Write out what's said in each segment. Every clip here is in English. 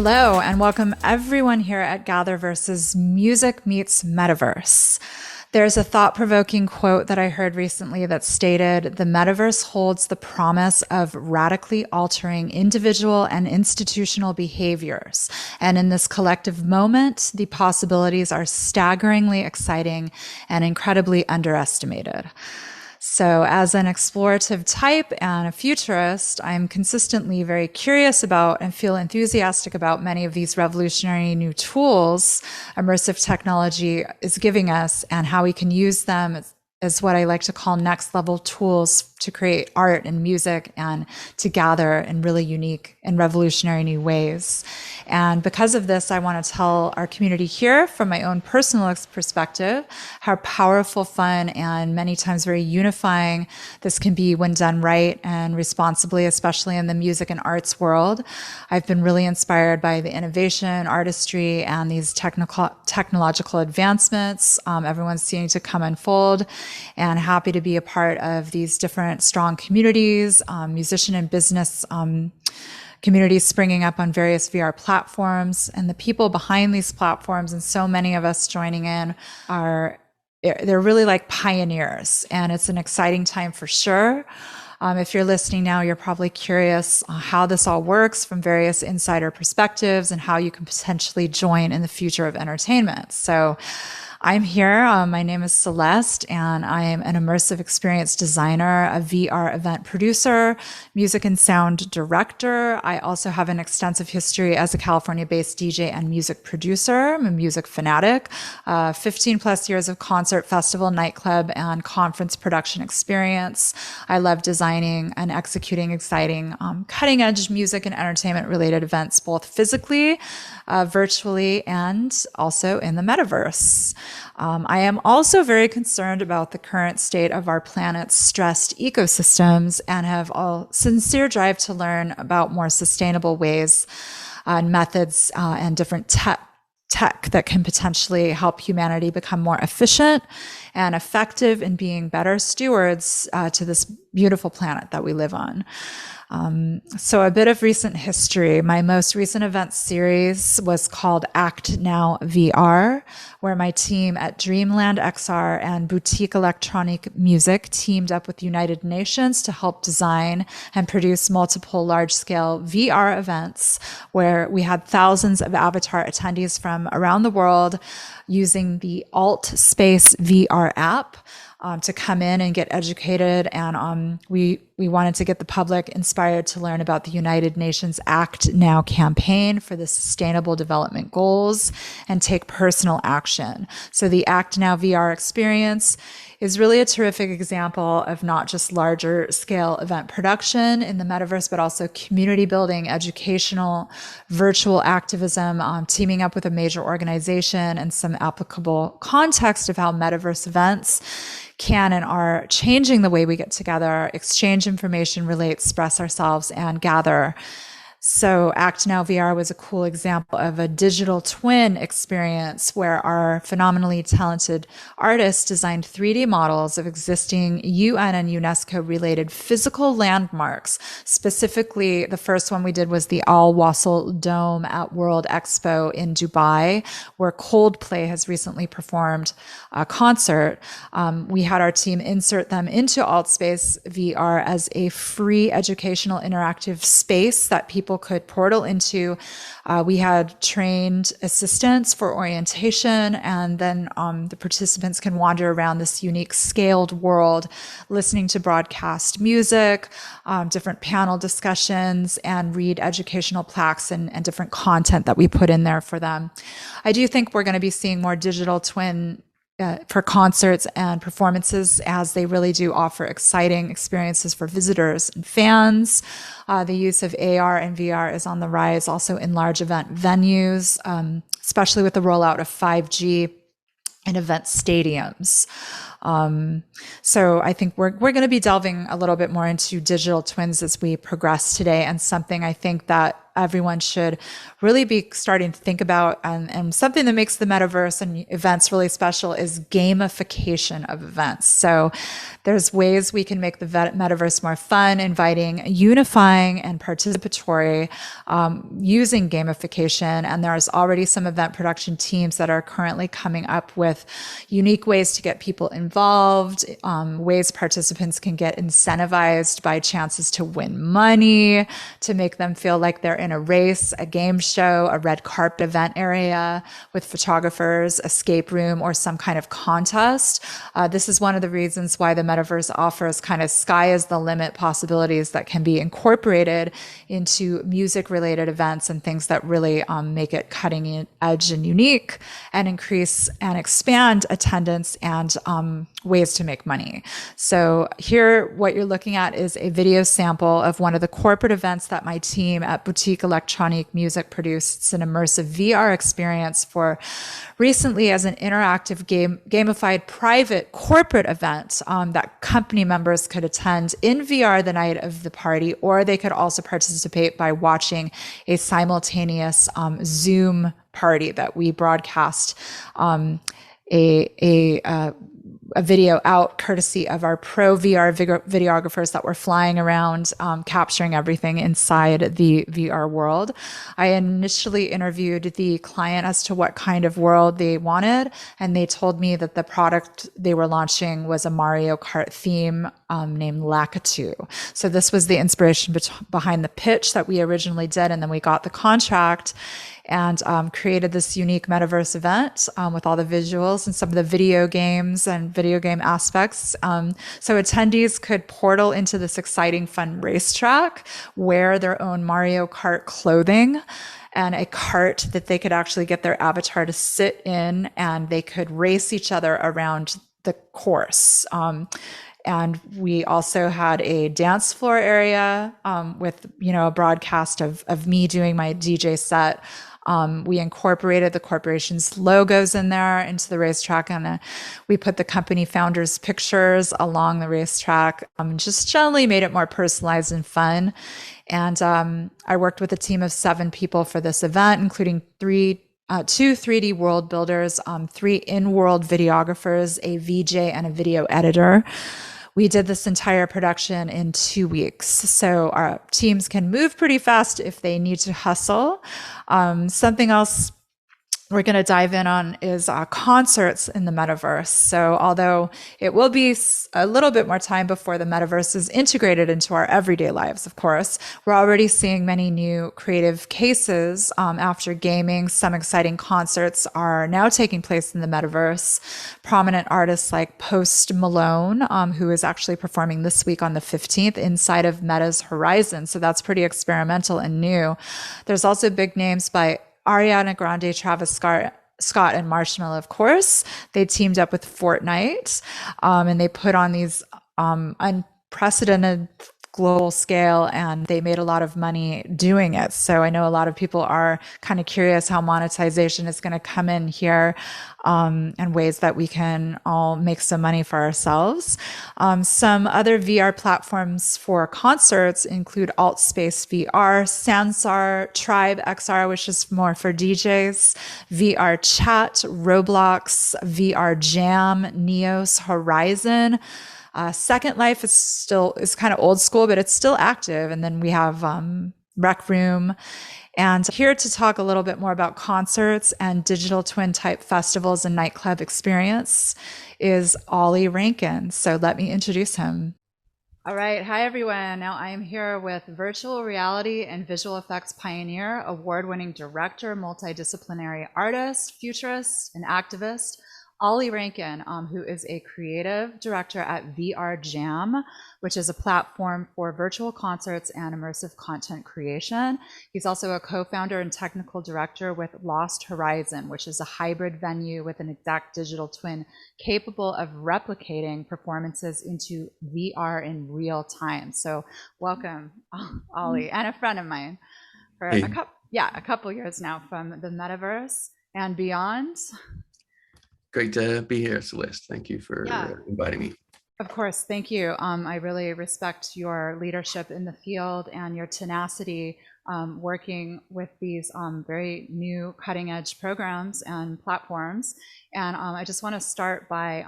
Hello, and welcome everyone here at Gatherverse's Music Meets Metaverse. There's a thought-provoking quote that I heard recently that stated, "The metaverse holds the promise of radically altering individual and institutional behaviors. And in this collective moment, the possibilities are staggeringly exciting and incredibly underestimated." So as an explorative type and a futurist, I'm consistently very curious about and feel enthusiastic about many of these revolutionary new tools immersive technology is giving us and how we can use them as what I like to call next level tools to create art and music and to gather in really unique and revolutionary new ways. And because of this, I want to tell our community here from my own personal perspective, how powerful, fun, and many times very unifying this can be when done right and responsibly, especially in the music and arts world. I've been really inspired by the innovation, artistry, and these technological advancements everyone's seeing to come unfold, and happy to be a part of these different strong communities, musician and business communities springing up on various VR platforms, and the people behind these platforms and so many of us joining in they're really like pioneers, and it's an exciting time for sure. If you're listening now, you're probably curious how this all works from various insider perspectives and how you can potentially join in the future of entertainment. So I'm here. My name is Celeste, and I am an immersive experience designer, a VR event producer, music and sound director. I also have an extensive history as a California-based DJ and music producer. I'm a music fanatic, 15 plus years of concert, festival, nightclub, and conference production experience. I love designing and executing exciting, cutting-edge music and entertainment-related events, both physically, virtually, and also in the metaverse. I am also very concerned about the current state of our planet's stressed ecosystems and have a sincere drive to learn about more sustainable ways and methods and different tech that can potentially help humanity become more efficient and effective in being better stewards to this beautiful planet that we live on. So a bit of recent history. My most recent event series was called Act Now VR, where my team at Dreamland XR and Boutique Electronic Music teamed up with United Nations to help design and produce multiple large-scale VR events where we had thousands of avatar attendees from around the world using the Alt Space VR app to come in and get educated. And we wanted to get the public inspired to learn about the United Nations Act Now campaign for the Sustainable Development Goals and take personal action. So the Act Now VR experience is really a terrific example of not just larger scale event production in the metaverse, but also community building, educational, virtual activism, teaming up with a major organization and some applicable context of how metaverse events can and are changing the way we get together, exchange information, relate, express ourselves, and gather. So Act Now VR was a cool example of a digital twin experience where our phenomenally talented artists designed 3D models of existing UN and UNESCO related physical landmarks. Specifically, the first one we did was the Al Wasl Dome at World Expo in Dubai, where Coldplay has recently performed a concert. We had our team insert them into AltSpace VR as a free educational interactive space that people could portal into. We had trained assistants for orientation, and then the participants can wander around this unique scaled world, listening to broadcast music, different panel discussions, and read educational plaques and different content that we put in there for them. I do think we're going to be seeing more digital twin for concerts and performances, as they really do offer exciting experiences for visitors and fans. The use of AR and VR is on the rise also in large event venues, especially with the rollout of 5G in event stadiums. So I think we're going to be delving a little bit more into digital twins as we progress today, and something I think that everyone should really be starting to think about. And something that makes the metaverse and events really special is gamification of events. So there's ways we can make the metaverse more fun, inviting, unifying, and participatory, using gamification. And there's already some event production teams that are currently coming up with unique ways to get people involved, ways participants can get incentivized by chances to win money, to make them feel like they're in a race, a game show, a red carpet event area with photographers, escape room, or some kind of contest. This is one of the reasons why the metaverse offers kind of sky is the limit possibilities that can be incorporated into music related events and things that really make it cutting edge and unique, and increase and expand attendance and ways to make money. So here, what you're looking at is a video sample of one of the corporate events that my team at Boutique Electronic Music produced. It's an immersive VR experience for recently as an interactive gamified private corporate event that company members could attend in VR the night of the party, or they could also participate by watching a simultaneous Zoom party that we broadcast a video out courtesy of our pro VR videographers that were flying around, capturing everything inside the VR world. I initially interviewed the client as to what kind of world they wanted, and they told me that the product they were launching was a Mario Kart theme named Lakitu. So this was the inspiration behind the pitch that we originally did, and then we got the contract and created this unique metaverse event with all the visuals and some of the video games and video game aspects. So attendees could portal into this exciting, fun racetrack, wear their own Mario Kart clothing, and a cart that they could actually get their avatar to sit in, and they could race each other around the course. And we also had a dance floor area with, a broadcast of me doing my DJ set. We incorporated the corporation's logos in there into the racetrack, and we put the company founders' pictures along the racetrack, just generally made it more personalized and fun. And I worked with a team of 7 people for this event, including 2 3D world builders, 3 in-world videographers, a VJ, and a video editor. We did this entire production in 2 weeks. So our teams can move pretty fast if they need to hustle. Something else we're going to dive in on is concerts in the metaverse. So although it will be a little bit more time before the metaverse is integrated into our everyday lives, of course, we're already seeing many new creative cases after gaming. Some exciting concerts are now taking place in the metaverse. Prominent artists like Post Malone, who is actually performing this week on the 15th inside of Meta's Horizon. So that's pretty experimental and new. There's also big names by Ariana Grande, Travis Scott, and Marshmello, of course. They teamed up with Fortnite, and they put on these unprecedented global scale, and they made a lot of money doing it. So I know a lot of people are kind of curious how monetization is going to come in here, and ways that we can all make some money for ourselves. Some other VR platforms for concerts include Altspace VR, Sansar, Tribe XR, which is more for DJs, VR Chat, Roblox, VR Jam, Neos, Horizon. Second Life is kind of old school, but it's still active. And then we have Rec Room. And here to talk a little bit more about concerts and digital twin type festivals and nightclub experience is Ollie Rankin. So let me introduce him. All right. Hi, everyone. Now I am here with virtual reality and visual effects pioneer, award-winning director, multidisciplinary artist, futurist, and activist, Ollie Rankin, who is a creative director at VR Jam, which is a platform for virtual concerts and immersive content creation. He's also a co-founder and technical director with Lost Horizon, which is a hybrid venue with an exact digital twin capable of replicating performances into VR in real time. So welcome, Ollie, and a friend of mine for Hey, a couple years now from the metaverse and beyond. great to be here, Celeste. Thank you Yeah. for inviting me. Of course, thank you. I really respect your leadership in the field and your tenacity working with these very new cutting edge programs and platforms. And I just want to start by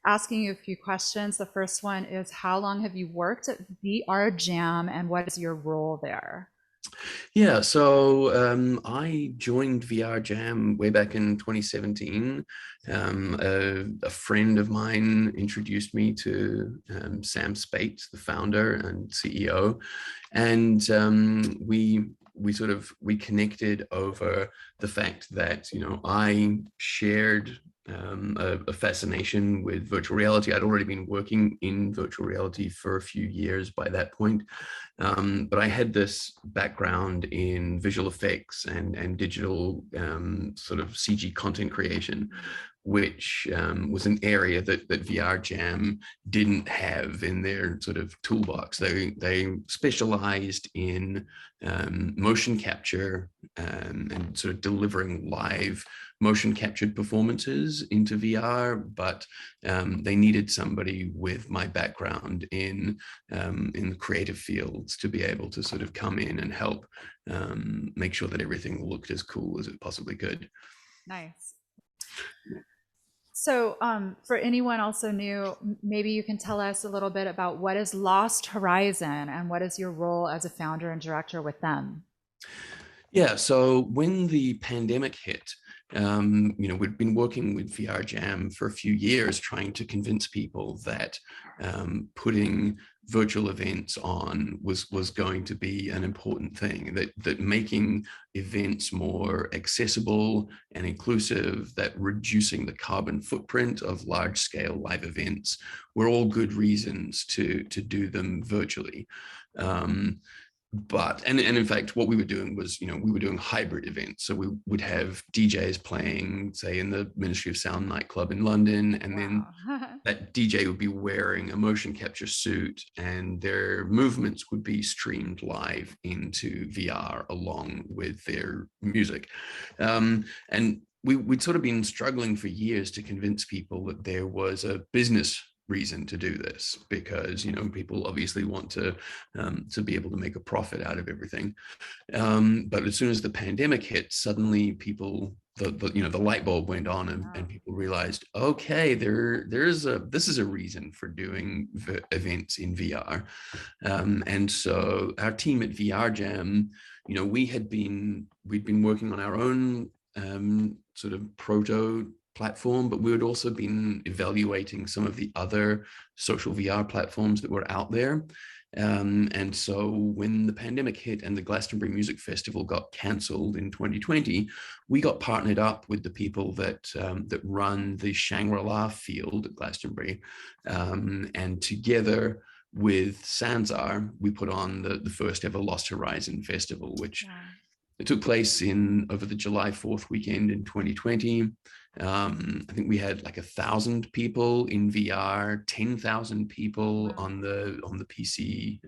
asking you a few questions. The first one is, how long have you worked at VR Jam and what is your role there? Yeah, so I joined VR Jam way back in 2017. A friend of mine introduced me to Sam Spate, the founder and CEO, and we connected over the fact that I shared a fascination with virtual reality. I'd already been working in virtual reality for a few years by that point. But I had this background in visual effects and digital sort of CG content creation, which was an area that VR Jam didn't have in their sort of toolbox. They specialized in motion capture and sort of delivering live motion captured performances into VR, but they needed somebody with my background in the creative fields to be able to sort of come in and help make sure that everything looked as cool as it possibly could. Nice. So, for anyone also new, maybe you can tell us a little bit about what is Lost Horizon and what is your role as a founder and director with them? Yeah, so when the pandemic hit, we'd been working with VR Jam for a few years, trying to convince people that putting virtual events on was going to be an important thing. That making events more accessible and inclusive, that reducing the carbon footprint of large scale live events were all good reasons to do them virtually. Um, and in fact, what we were doing was, we were doing hybrid events. So we would have DJs playing, say, in the Ministry of Sound nightclub in London, and then Wow. that DJ would be wearing a motion capture suit, and their movements would be streamed live into VR along with their music. And we'd sort of been struggling for years to convince people that there was a business reason to do this, because people obviously want to be able to make a profit out of everything. But as soon as the pandemic hit, suddenly people the light bulb went on, and Wow. people realized, okay, this is a reason for doing events in VR. And so our team at VR Jam, we'd been working on our own sort of proto platform, but we had also been evaluating some of the other social VR platforms that were out there. And so when the pandemic hit and the Glastonbury Music Festival got cancelled in 2020, we got partnered up with the people that run the Shangri-La field at Glastonbury, and together with Sanzar, we put on the first ever Lost Horizon Festival, which Wow. it took place in over the July 4th weekend in 2020. I think we had like 1,000 people in VR, 10,000 people Wow. on the PC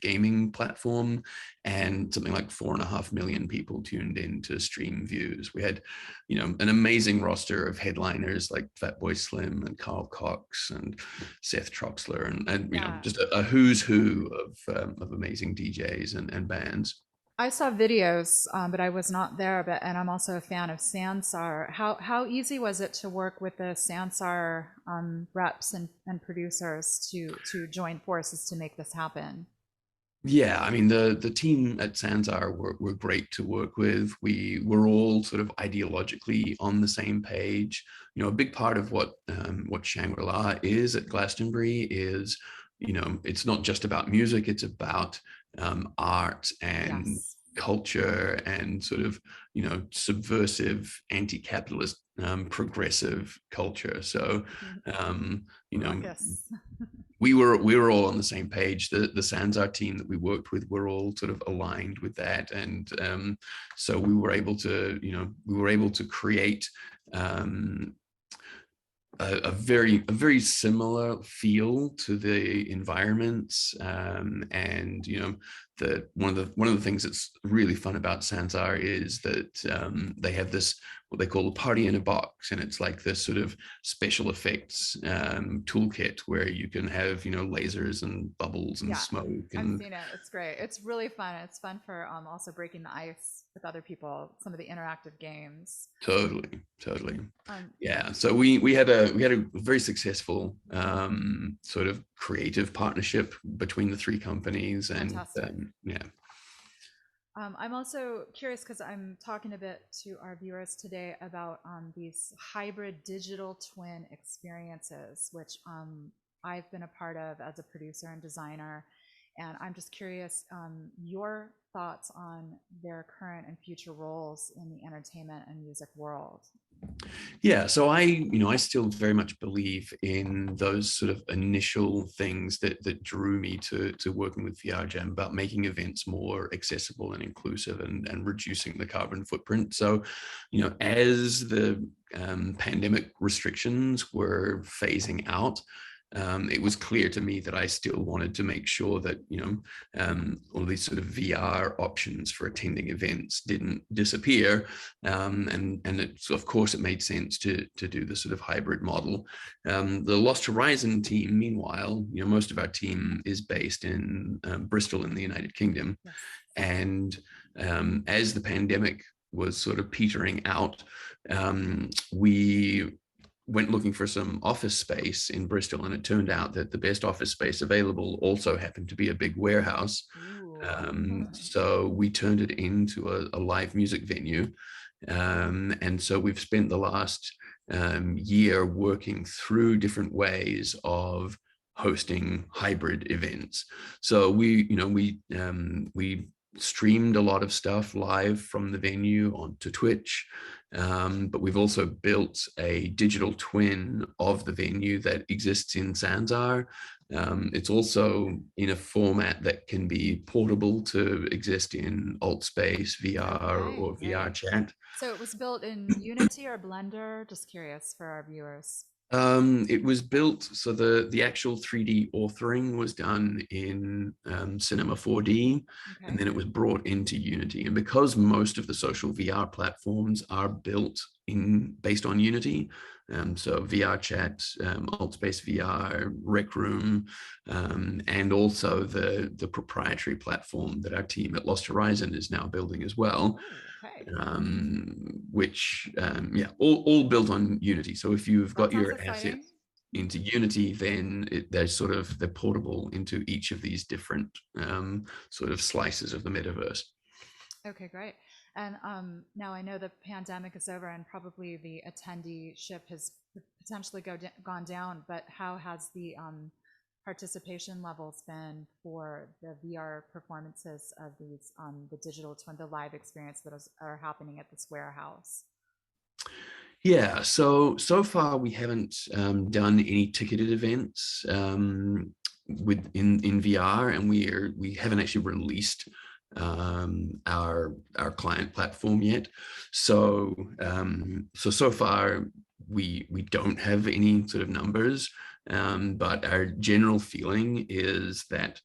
gaming platform, and something like 4.5 million people tuned in to stream views. We had, an amazing roster of headliners like Fatboy Slim and Carl Cox and Seth Troxler, and Yeah. just a who's who of amazing DJs and bands. I saw videos, but I was not there. But and I'm also a fan of Sansar. How easy was it to work with the Sansar reps and producers to join forces to make this happen? Yeah, I mean the team at Sanzar were great to work with. We were all sort of ideologically on the same page. A big part of what Shangri-La is at Glastonbury is, it's not just about music, it's about art and Yes. culture and sort of, subversive, anti-capitalist, progressive culture. So, you know, Ruckus. we were all on the same page. The Sanzar team that we worked with were all sort of aligned with that, and so we were able to create a very similar feel to the environments, and one of the things that's really fun about Sansar is that they have this what they call a party in a box, and it's like this sort of special effects toolkit where you can have lasers and bubbles and Yeah, smoke I've and seen it. It's great. It's really fun. It's fun for also breaking the ice with other people. Some of the interactive games. totally. Um, Yeah, so we had a very successful sort of creative partnership between the three companies, and Fantastic. yeah. I'm also curious because I'm talking a bit to our viewers today about these hybrid digital twin experiences, which I've been a part of as a producer and designer. And I'm just curious your thoughts on their current and future roles in the entertainment and music world. Yeah, so I still very much believe in those sort of initial things that drew me to working with VR Jam about making events more accessible and inclusive and reducing the carbon footprint. So, as the pandemic restrictions were phasing out, it was clear to me that I still wanted to make sure that all these sort of VR options for attending events didn't disappear, and of course it made sense to do the sort of hybrid model. The Lost Horizon team, meanwhile, most of our team is based in Bristol in the United Kingdom, Yes. and as the pandemic was sort of petering out, we went looking for some office space in Bristol, and it turned out that the best office space available also happened to be a big warehouse. Ooh. So we turned it into a live music venue. And so we've spent the last year working through different ways of hosting hybrid events. So we streamed a lot of stuff live from the venue onto Twitch. But we've also built a digital twin of the venue that exists in Sansar. It's also in a format that can be portable to exist in AltSpace, VR, Okay, or VR great. chat. So it was built in Unity or Blender? Just curious for our viewers. It was built, so the actual 3D authoring was done in Cinema 4D, and Okay. then it was brought into Unity. And because most of the social VR platforms are built based on Unity, so VR Chat, AltSpace VR, Rec Room, and also the proprietary platform that our team at Lost Horizon is now building as well, Oh, okay. which yeah, all built on Unity. So if you've That got sounds your exciting. assets into Unity, then they're portable into each of these different sort of slices of the metaverse. Okay, great. And now I know the pandemic is over and probably the attendee ship has potentially gone down, but how has the participation levels been for the VR performances of these, the digital twin, the live experience that are happening at this warehouse? Yeah, so far we haven't done any ticketed events in VR, and we haven't actually released our client platform yet. So far we don't have any sort of numbers, but our general feeling is that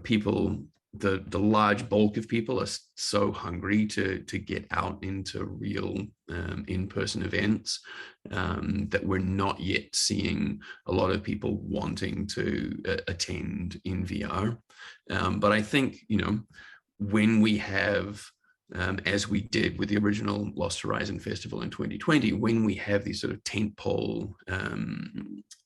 people, the large bulk of people are so hungry to get out into real in-person events, that we're not yet seeing a lot of people wanting to attend in VR. But I think when we have, as we did with the original Lost Horizon Festival in 2020, when we have these sort of tentpole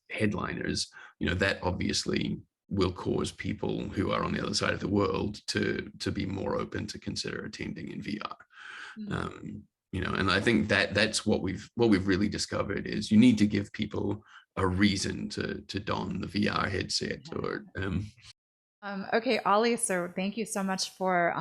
headliners, that obviously will cause people who are on the other side of the world to be more open to consider attending in VR. Mhm. And I think that's what we've really discovered is you need to give people a reason to don the VR headset or Okay, Ollie, so thank you so much for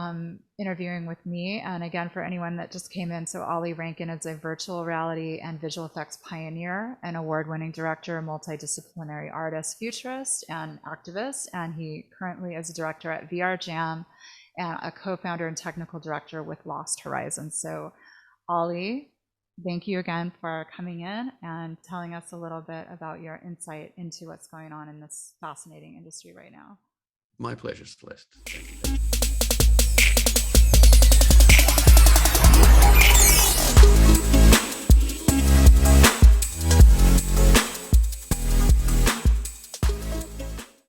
interviewing with me. And again, for anyone that just came in, so Ollie Rankin is a virtual reality and visual effects pioneer, an award-winning director, multidisciplinary artist, futurist, and activist. And he currently is a director at VR Jam and a co-founder and technical director with Lost Horizon. So Ollie, thank you again for coming in and telling us a little bit about your insight into what's going on in this fascinating industry right now. my pleasure, Celeste. Thank you.